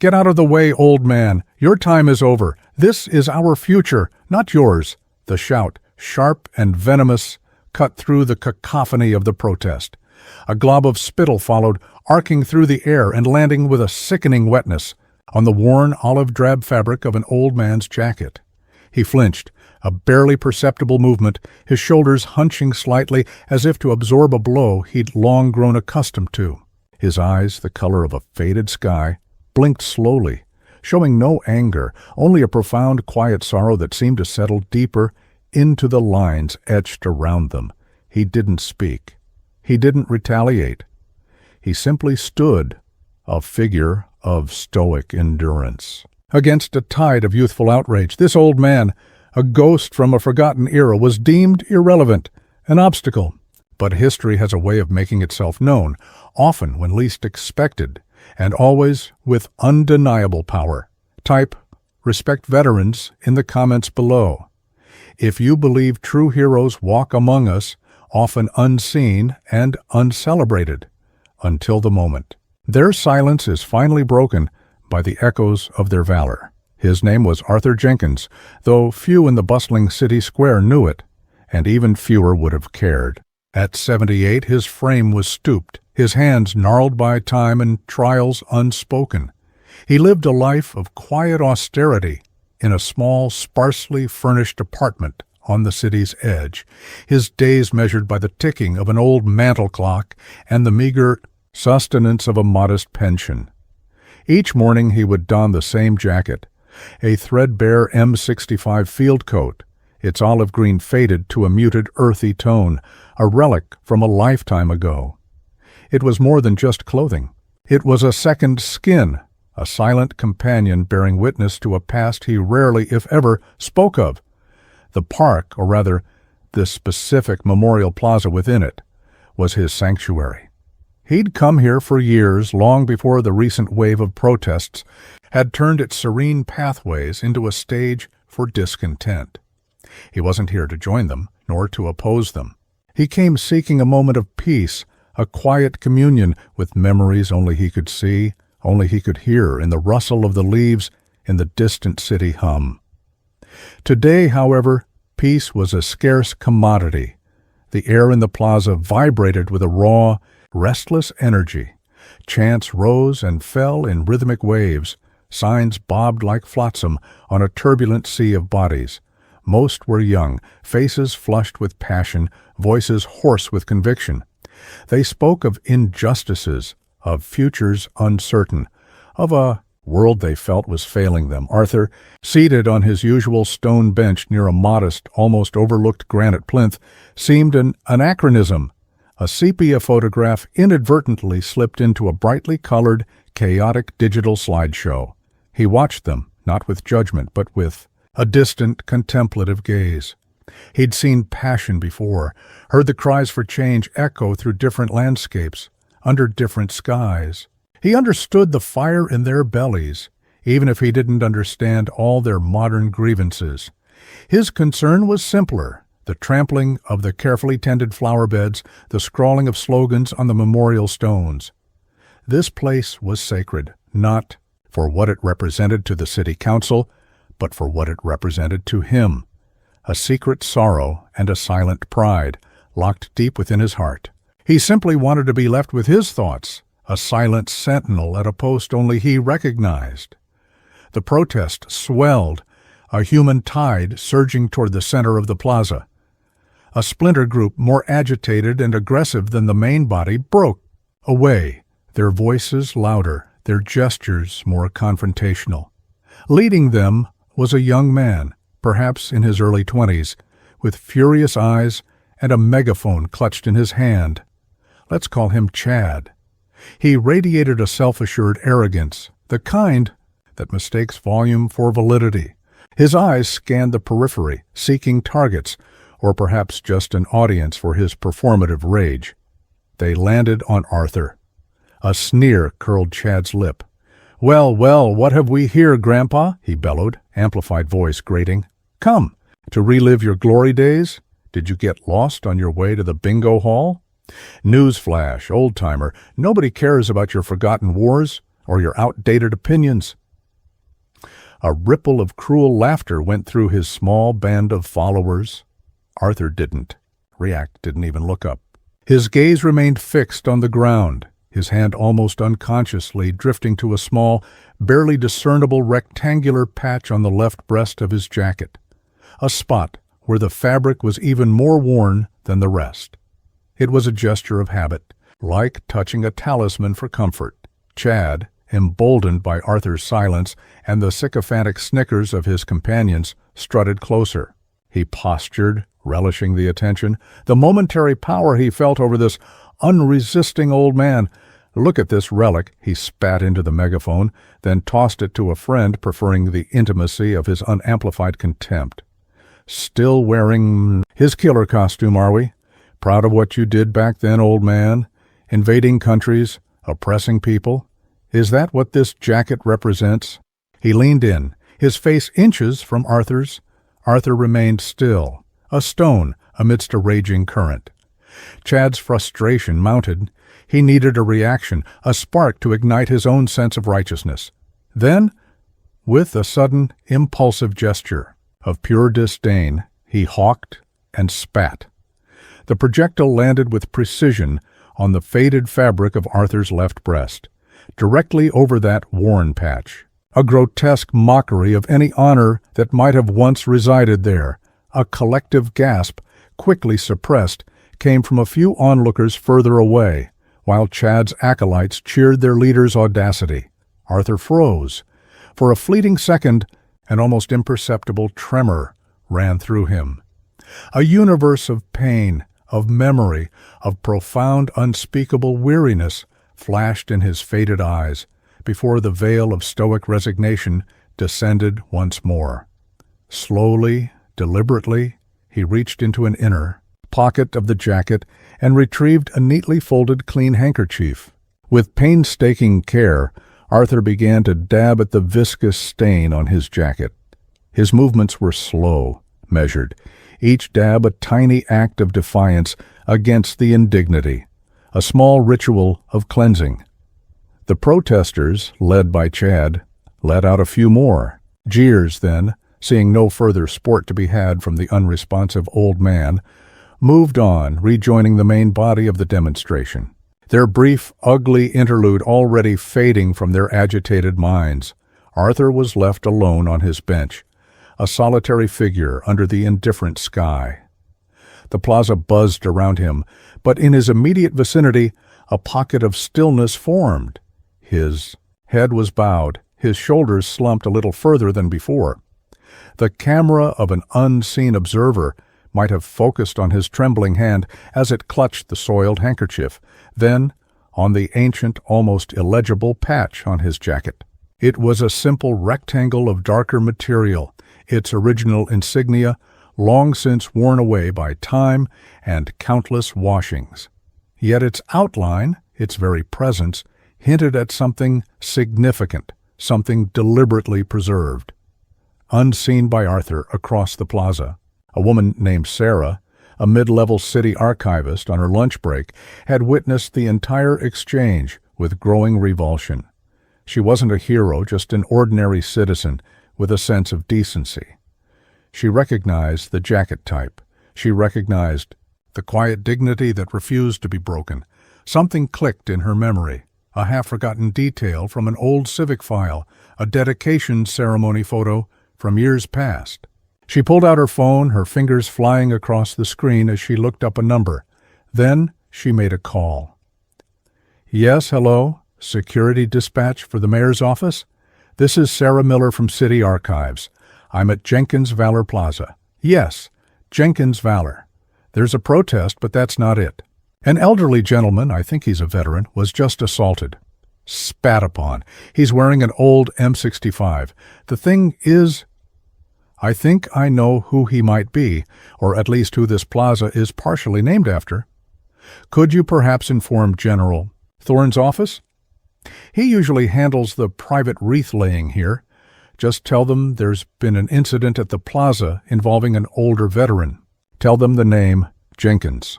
"Get out of the way, old man. Your time is over. This is our future, not yours." The shout, sharp and venomous, cut through the cacophony of the protest. A glob of spittle followed, arcing through the air and landing with a sickening wetness on the worn olive-drab fabric of an old man's jacket. He flinched, a barely perceptible movement, his shoulders hunching slightly as if to absorb a blow he'd long grown accustomed to. His eyes, the color of a faded sky, blinked slowly, showing no anger, only a profound, quiet sorrow that seemed to settle deeper into the lines etched around them. He didn't speak. He didn't retaliate. He simply stood, a figure of stoic endurance. Against a tide of youthful outrage, this old man, a ghost from a forgotten era, was deemed irrelevant, an obstacle. But history has a way of making itself known, often when least expected, and always with undeniable power. Type "Respect Veterans" in the comments below. If you believe true heroes walk among us, often unseen and uncelebrated, until the moment their silence is finally broken by the echoes of their valor. His name was Arthur Jenkins, though few in the bustling city square knew it, and even fewer would have cared. At 78, his frame was stooped, his hands gnarled by time and trials unspoken. He lived a life of quiet austerity in a small, sparsely furnished apartment on the city's edge, his days measured by the ticking of an old mantel clock and the meager sustenance of a modest pension. Each morning he would don the same jacket, a threadbare M65 field coat, its olive green faded to a muted, earthy tone, a relic from a lifetime ago. It was more than just clothing. It was a second skin, a silent companion bearing witness to a past he rarely, if ever, spoke of. The park, or rather, the specific Memorial Plaza within it, was his sanctuary. He'd come here for years, long before the recent wave of protests had turned its serene pathways into a stage for discontent. He wasn't here to join them, nor to oppose them. He came seeking a moment of peace, a quiet communion with memories only he could see, only he could hear in the rustle of the leaves in the distant city hum. Today, however, peace was a scarce commodity. The air in the plaza vibrated with a raw, restless energy. Chants rose and fell in rhythmic waves. Signs bobbed like flotsam on a turbulent sea of bodies. Most were young, faces flushed with passion, voices hoarse with conviction. They spoke of injustices, of futures uncertain, of a world they felt was failing them. Arthur, seated on his usual stone bench near a modest, almost overlooked granite plinth, seemed an anachronism. A sepia photograph inadvertently slipped into a brightly colored, chaotic digital slideshow. He watched them, not with judgment, but with a distant, contemplative gaze. He'd seen passion before, heard the cries for change echo through different landscapes, under different skies. He understood the fire in their bellies, even if he didn't understand all their modern grievances. His concern was simpler: the trampling of the carefully tended flower beds, the scrawling of slogans on the memorial stones. This place was sacred, not for what it represented to the city council, but for what it represented to him. A secret sorrow and a silent pride locked deep within his heart. He simply wanted to be left with his thoughts, a silent sentinel at a post only he recognized. The protest swelled, a human tide surging toward the center of the plaza. A splinter group more agitated and aggressive than the main body broke away, their voices louder, their gestures more confrontational. Leading them was a young man, perhaps in his early 20s, with furious eyes and a megaphone clutched in his hand. Let's call him Chad. He radiated a self-assured arrogance, the kind that mistakes volume for validity. His eyes scanned the periphery, seeking targets, or perhaps just an audience for his performative rage. They landed on Arthur. A sneer curled Chad's lip. "Well, well, what have we here, Grandpa?" he bellowed, amplified voice grating. "Come, to relive your glory days? Did you get lost on your way to the bingo hall? Newsflash, old-timer, nobody cares about your forgotten wars or your outdated opinions." A ripple of cruel laughter went through his small band of followers. Arthur didn't react, didn't even look up. His gaze remained fixed on the ground, his hand almost unconsciously drifting to a small, barely discernible rectangular patch on the left breast of his jacket, a spot where the fabric was even more worn than the rest. It was a gesture of habit, like touching a talisman for comfort. Chad, emboldened by Arthur's silence and the sycophantic snickers of his companions, strutted closer. He postured, relishing the attention, the momentary power he felt over this unresisting old man. "Look at this relic," he spat into the megaphone, then tossed it to a friend, preferring the intimacy of his unamplified contempt. "Still wearing his killer costume, are we? Proud of what you did back then, old man? Invading countries, oppressing people? Is that what this jacket represents?" He leaned in, his face inches from Arthur's. Arthur remained still, a stone amidst a raging current. Chad's frustration mounted. He needed a reaction, a spark to ignite his own sense of righteousness. Then, with a sudden, impulsive gesture of pure disdain, he hawked and spat. The projectile landed with precision on the faded fabric of Arthur's left breast, directly over that worn patch. A grotesque mockery of any honor that might have once resided there. A collective gasp, quickly suppressed, came from a few onlookers further away, while Chad's acolytes cheered their leader's audacity. Arthur froze. For a fleeting second, an almost imperceptible tremor ran through him. A universe of pain, of memory, of profound, unspeakable weariness flashed in his faded eyes before the veil of stoic resignation descended once more. Slowly, deliberately, he reached into an inner pocket of the jacket and retrieved a neatly folded clean handkerchief. With painstaking care, Arthur began to dab at the viscous stain on his jacket. His movements were slow, measured, each dab a tiny act of defiance against the indignity, a small ritual of cleansing. The protesters, led by Chad, let out a few more. Jeers then, seeing no further sport to be had from the unresponsive old man, moved on, rejoining the main body of the demonstration, their brief, ugly interlude already fading from their agitated minds. Arthur was left alone on his bench, a solitary figure under the indifferent sky. The plaza buzzed around him, but in his immediate vicinity a pocket of stillness formed. His head was bowed, his shoulders slumped a little further than before. The camera of an unseen observer might have focused on his trembling hand as it clutched the soiled handkerchief, then on the ancient, almost illegible patch on his jacket. It was a simple rectangle of darker material, its original insignia long since worn away by time and countless washings. Yet its outline, its very presence, hinted at something significant, something deliberately preserved. Unseen by Arthur across the plaza, a woman named Sarah, a mid-level city archivist on her lunch break, had witnessed the entire exchange with growing revulsion. She wasn't a hero, just an ordinary citizen with a sense of decency. She recognized the jacket type. She recognized the quiet dignity that refused to be broken. Something clicked in her memory, a half-forgotten detail from an old civic file, a dedication ceremony photo from years past. She pulled out her phone, her fingers flying across the screen as she looked up a number. Then she made a call. "Yes, hello? Security dispatch for the mayor's office? This is Sarah Miller from City Archives. I'm at Jenkins Valor Plaza. Yes, Jenkins Valor. There's a protest, but that's not it. An elderly gentleman, I think he's a veteran, was just assaulted. Spat upon. He's wearing an old M65. The thing is, I think I know who he might be, or at least who this plaza is partially named after. Could you perhaps inform General Thorne's office? He usually handles the private wreath-laying here. Just tell them there's been an incident at the plaza involving an older veteran. Tell them the name Jenkins."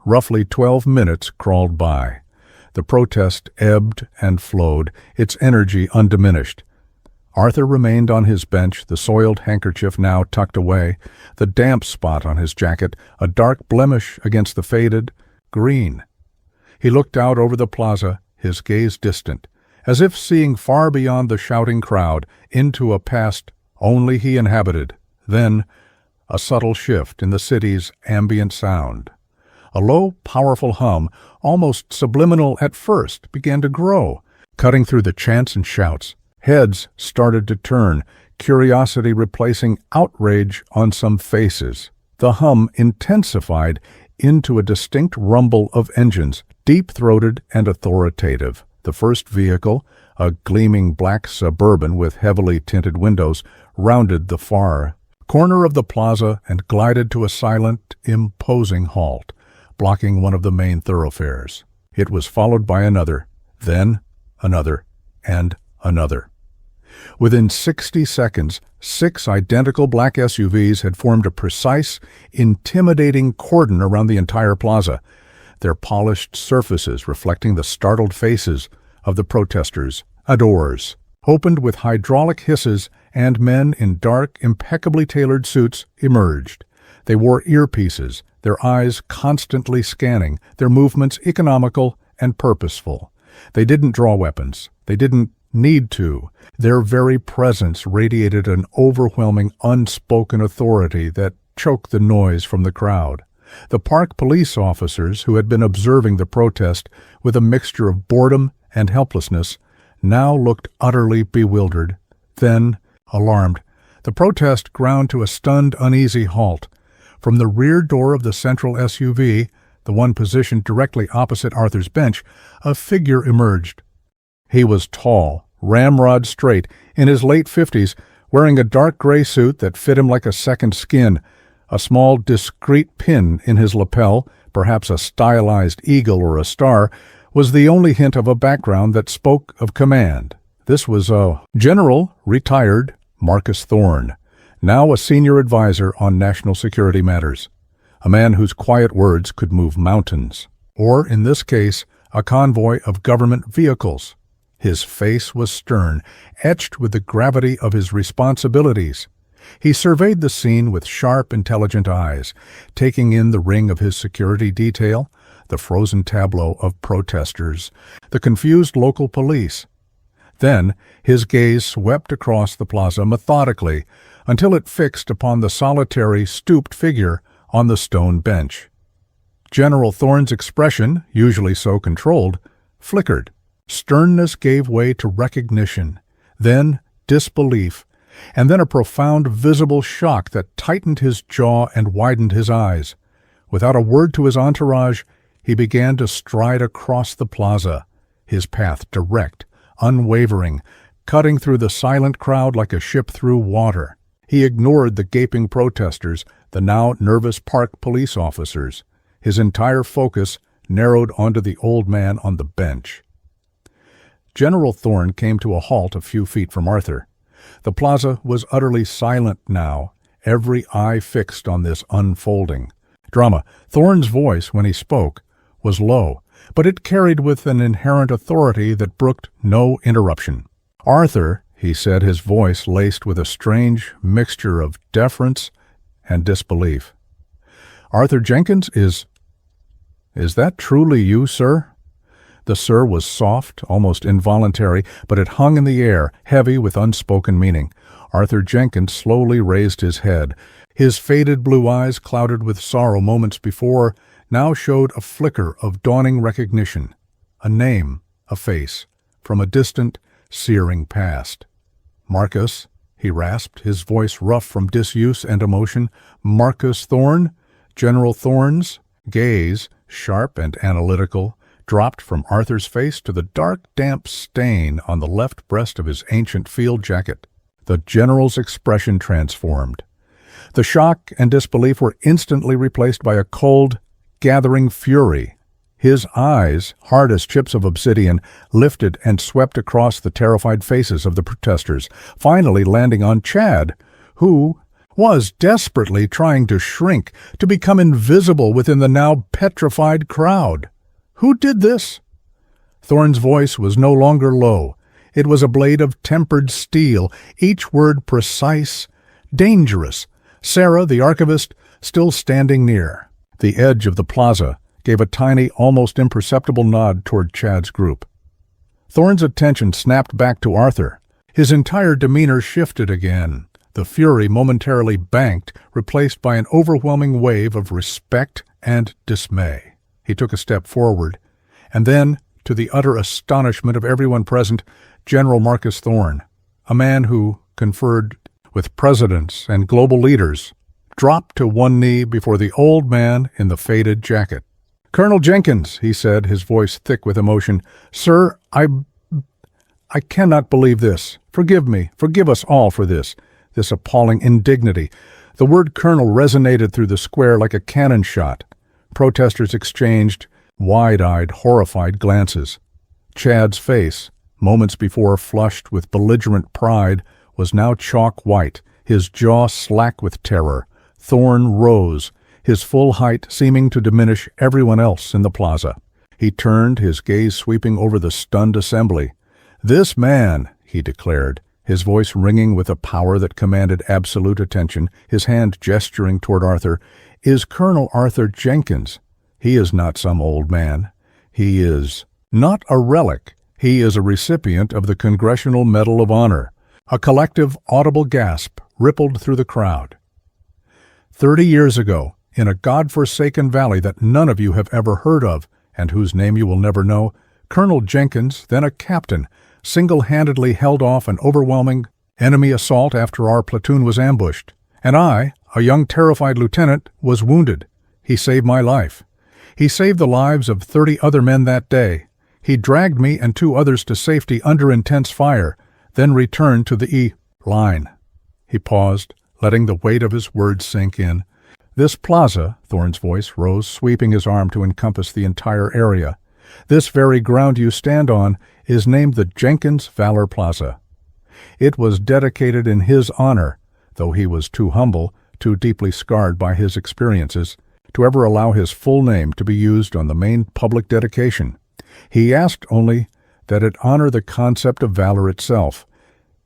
Roughly 12 minutes crawled by. The protest ebbed and flowed, its energy undiminished. Arthur remained on his bench, the soiled handkerchief now tucked away, the damp spot on his jacket, a dark blemish against the faded green. He looked out over the plaza, his gaze distant, as if seeing far beyond the shouting crowd, into a past only he inhabited. Then, a subtle shift in the city's ambient sound. A low, powerful hum, almost subliminal at first, began to grow, cutting through the chants and shouts. Heads started to turn, curiosity replacing outrage on some faces. The hum intensified into a distinct rumble of engines, deep-throated and authoritative. The first vehicle, a gleaming black Suburban with heavily tinted windows, rounded the far corner of the plaza and glided to a silent, imposing halt, blocking one of the main thoroughfares. It was followed by another, then another, and another. Within 60 seconds, 6 identical black SUVs had formed a precise, intimidating cordon around the entire plaza, their polished surfaces reflecting the startled faces of the protesters. Doors opened with hydraulic hisses, and men in dark, impeccably tailored suits emerged. They wore earpieces, their eyes constantly scanning, their movements economical and purposeful. They didn't draw weapons. They didn't need to. Their very presence radiated an overwhelming, unspoken authority that choked the noise from the crowd. The park police officers, who had been observing the protest with a mixture of boredom and helplessness, now looked utterly bewildered. Then, alarmed, the protest ground to a stunned, uneasy halt. From the rear door of the central SUV, the one positioned directly opposite Arthur's bench, a figure emerged. He was tall, ramrod straight, in his late 50s, wearing a dark gray suit that fit him like a second skin. A small, discreet pin in his lapel, perhaps a stylized eagle or a star, was the only hint of a background that spoke of command. This was General, retired, Marcus Thorne, now a senior advisor on national security matters, a man whose quiet words could move mountains, or, in this case, a convoy of government vehicles. His face was stern, etched with the gravity of his responsibilities. He surveyed the scene with sharp, intelligent eyes, taking in the ring of his security detail, the frozen tableau of protesters, the confused local police. Then his gaze swept across the plaza methodically until it fixed upon the solitary, stooped figure on the stone bench. General Thorne's expression, usually so controlled, flickered. Sternness gave way to recognition, then disbelief, and then a profound visible shock that tightened his jaw and widened his eyes. Without a word to his entourage, he began to stride across the plaza, his path direct, unwavering, cutting through the silent crowd like a ship through water. He ignored the gaping protesters, the now nervous park police officers. His entire focus narrowed onto the old man on the bench. General Thorne came to a halt a few feet from Arthur. The plaza was utterly silent now, every eye fixed on this unfolding drama. Thorne's voice, when he spoke, was low, but it carried with an inherent authority that brooked no interruption. "Arthur," he said, his voice laced with a strange mixture of deference and disbelief. "Arthur Jenkins, is that truly you, sir?" The "sir" was soft, almost involuntary, but it hung in the air, heavy with unspoken meaning. Arthur Jenkins slowly raised his head. His faded blue eyes, clouded with sorrow moments before, now showed a flicker of dawning recognition. A name, a face, from a distant, searing past. "Marcus," he rasped, his voice rough from disuse and emotion. "Marcus Thorne?" General Thorne's gaze, sharp and analytical, dropped from Arthur's face to the dark, damp stain on the left breast of his ancient field jacket. The general's expression transformed. The shock and disbelief were instantly replaced by a cold, gathering fury. His eyes, hard as chips of obsidian, lifted and swept across the terrified faces of the protesters, finally landing on Chad, who was desperately trying to shrink, to become invisible within the now petrified crowd. "Who did this?" Thorne's voice was no longer low. It was a blade of tempered steel, each word precise, dangerous. Sarah, the archivist, still standing near. The edge of the plaza gave a tiny, almost imperceptible nod toward Chad's group. Thorne's attention snapped back to Arthur. His entire demeanor shifted again. The fury momentarily banked, replaced by an overwhelming wave of respect and dismay. He took a step forward, and then, to the utter astonishment of everyone present, General Marcus Thorne, a man who conferred with presidents and global leaders, dropped to one knee before the old man in the faded jacket. "Colonel Jenkins," he said, his voice thick with emotion, "Sir, I cannot believe this. Forgive me, forgive us all for this appalling indignity." The word colonel resonated through the square like a cannon shot. Protesters exchanged wide-eyed, horrified glances. Chad's face, moments before flushed with belligerent pride, was now chalk white, his jaw slack with terror. Thorne rose, his full height seeming to diminish everyone else in the plaza. He turned, his gaze sweeping over the stunned assembly. "This man," he declared, his voice ringing with a power that commanded absolute attention, his hand gesturing toward Arthur, "is Colonel Arthur Jenkins. He is not some old man. He is not a relic. He is a recipient of the Congressional Medal of Honor." A collective, audible gasp rippled through the crowd. 30 years ago, in a God-forsaken valley that none of you have ever heard of, and whose name you will never know, Colonel Jenkins, then a captain, single-handedly held off an overwhelming enemy assault after our platoon was ambushed. And I, a young terrified lieutenant, was wounded. He saved my life. He saved the lives of 30 other men that day. He dragged me and 2 others to safety under intense fire, then returned to the line. He paused, letting the weight of his words sink in. "This plaza," Thorne's voice rose, sweeping his arm to encompass the entire area, "this very ground you stand on is named the Jenkins Valor Plaza. It was dedicated in his honor, though he was too humble, too deeply scarred by his experiences, to ever allow his full name to be used on the main public dedication. He asked only that it honor the concept of valor itself.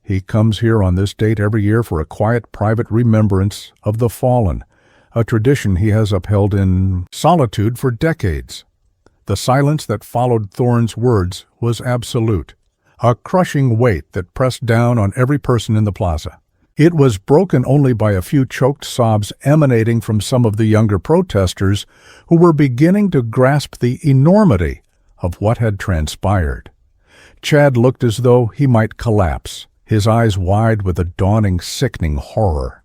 He comes here on this date every year for a quiet, private remembrance of the fallen, a tradition he has upheld in solitude for decades." The silence that followed Thorne's words was absolute, a crushing weight that pressed down on every person in the plaza. It was broken only by a few choked sobs emanating from some of the younger protesters who were beginning to grasp the enormity of what had transpired. Chad looked as though he might collapse, his eyes wide with a dawning, sickening horror.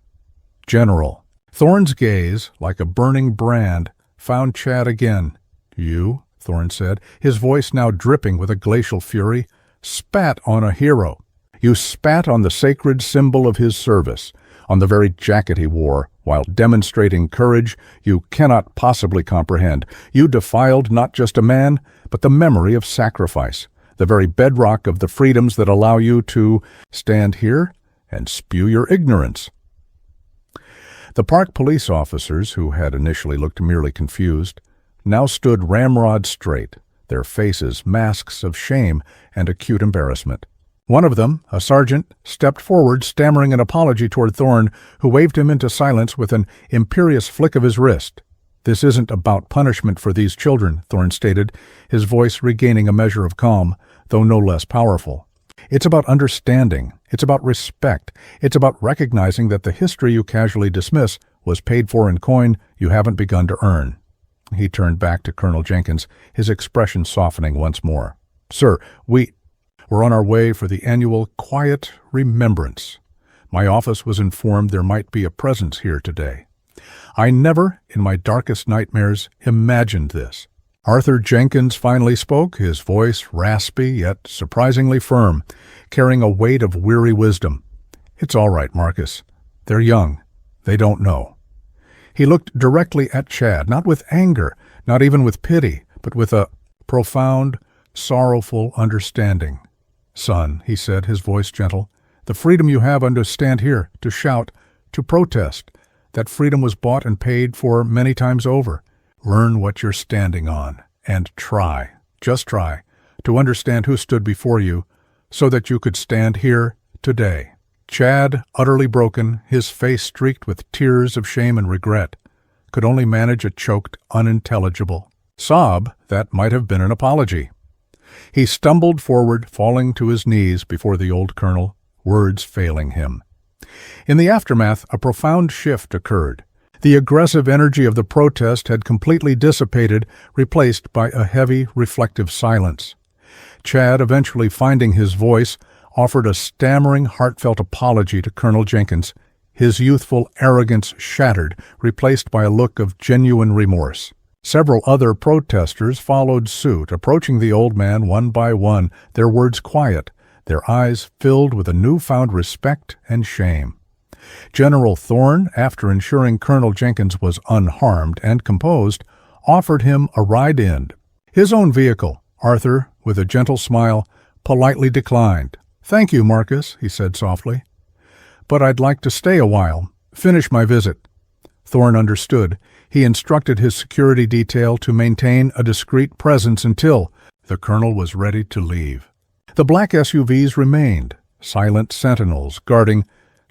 "General." Thorne's gaze, like a burning brand, found Chad again. "You," Thorne said, his voice now dripping with a glacial fury, "spat on a hero. You spat on the sacred symbol of his service, on the very jacket he wore, while demonstrating courage you cannot possibly comprehend. You defiled not just a man, but the memory of sacrifice, the very bedrock of the freedoms that allow you to stand here and spew your ignorance." The park police officers, who had initially looked merely confused, now stood ramrod straight, their faces masks of shame and acute embarrassment. One of them, a sergeant, stepped forward, stammering an apology toward Thorne, who waved him into silence with an imperious flick of his wrist. "This isn't about punishment for these children," Thorne stated, his voice regaining a measure of calm, though no less powerful. "It's about understanding. It's about respect. It's about recognizing that the history you casually dismiss was paid for in coin you haven't begun to earn." He turned back to Colonel Jenkins, his expression softening once more. "Sir, we're on our way for the annual Quiet Remembrance. My office was informed there might be a presence here today. I never, in my darkest nightmares, imagined this." Arthur Jenkins finally spoke, his voice raspy yet surprisingly firm, carrying a weight of weary wisdom. "It's all right, Marcus. They're young. They don't know." He looked directly at Chad, not with anger, not even with pity, but with a profound, sorrowful understanding. "Son," he said, his voice gentle, "the freedom you have to stand here, to shout, to protest, that freedom was bought and paid for many times over. Learn what you're standing on, and try, just try, to understand who stood before you, so that you could stand here today. Chad, utterly broken, his face streaked with tears of shame and regret, could only manage a choked, unintelligible sob that might have been an apology. He stumbled forward, falling to his knees before the old colonel, words failing him. In the aftermath, a profound shift occurred. The aggressive energy of the protest had completely dissipated, replaced by a heavy, reflective silence. Chad, eventually finding his voice, offered a stammering, heartfelt apology to Colonel Jenkins, his youthful arrogance shattered, replaced by a look of genuine remorse. Several other protesters followed suit, approaching the old man one by one, their words quiet, their eyes filled with a newfound respect and shame. General Thorne, after ensuring Colonel Jenkins was unharmed and composed, offered him a ride in his own vehicle. Arthur, with a gentle smile, politely declined. "Thank you, Marcus," he said softly, "but I'd like to stay a while, finish my visit." Thorne understood. He instructed his security detail to maintain a discreet presence until the colonel was ready to leave. The black SUVs remained, silent sentinels guarding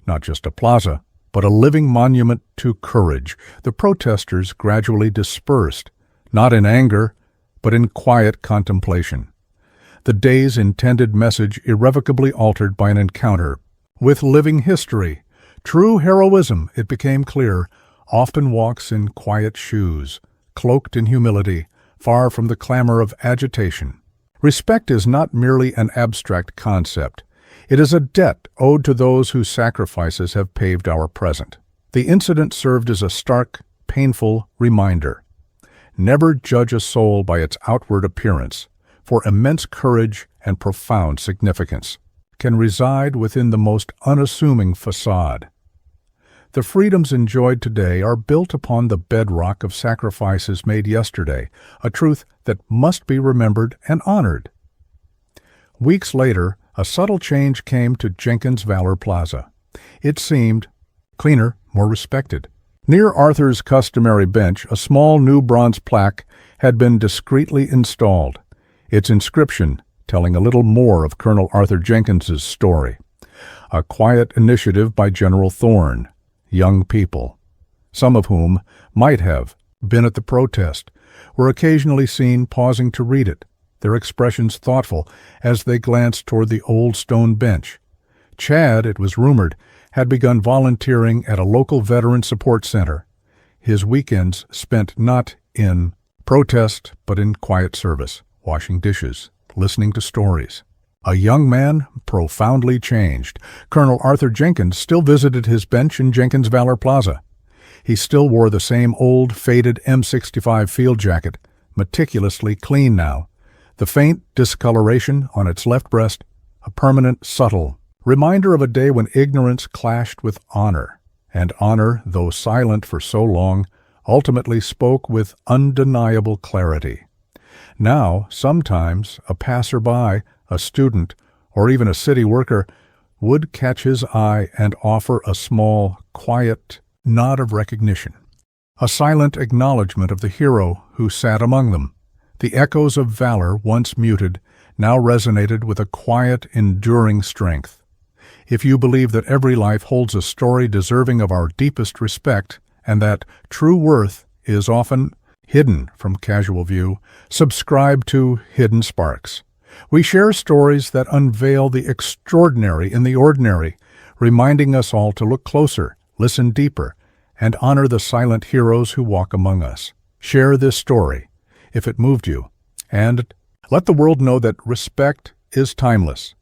not just a plaza, but a living monument to courage. The protesters gradually dispersed, not in anger, but in quiet contemplation. The day's intended message irrevocably altered by an encounter with living history. True heroism, it became clear, often walks in quiet shoes, cloaked in humility, far from the clamor of agitation. Respect is not merely an abstract concept. It is a debt owed to those whose sacrifices have paved our present. The incident served as a stark, painful reminder. Never judge a soul by its outward appearance, for immense courage and profound significance can reside within the most unassuming facade. The freedoms enjoyed today are built upon the bedrock of sacrifices made yesterday, a truth that must be remembered and honored. Weeks later, a subtle change came to Jenkins Valor Plaza. It seemed cleaner, more respected. Near Arthur's customary bench, a small new bronze plaque had been discreetly installed, its inscription telling a little more of Colonel Arthur Jenkins's story. A quiet initiative by General Thorne. Young people, some of whom might have been at the protest, were occasionally seen pausing to read it, their expressions thoughtful as they glanced toward the old stone bench. Chad, it was rumored, had begun volunteering at a local veteran support center, his weekends spent not in protest but in quiet service, washing dishes, listening to stories. A young man profoundly changed. Colonel Arthur Jenkins still visited his bench in Jenkins Valor Plaza. He still wore the same old, faded M65 field jacket, meticulously clean now, the faint discoloration on its left breast, a permanent, subtle reminder of a day when ignorance clashed with honor, and honor, though silent for so long, ultimately spoke with undeniable clarity. Now, sometimes, a passerby, a student, or even a city worker would catch his eye and offer a small, quiet nod of recognition, a silent acknowledgement of the hero who sat among them. The echoes of valor, once muted, now resonated with a quiet, enduring strength. If you believe that every life holds a story deserving of our deepest respect, and that true worth is often hidden from casual view, subscribe to Hidden Sparks. We share stories that unveil the extraordinary in the ordinary, reminding us all to look closer, listen deeper, and honor the silent heroes who walk among us. Share this story, if it moved you, and let the world know that respect is timeless,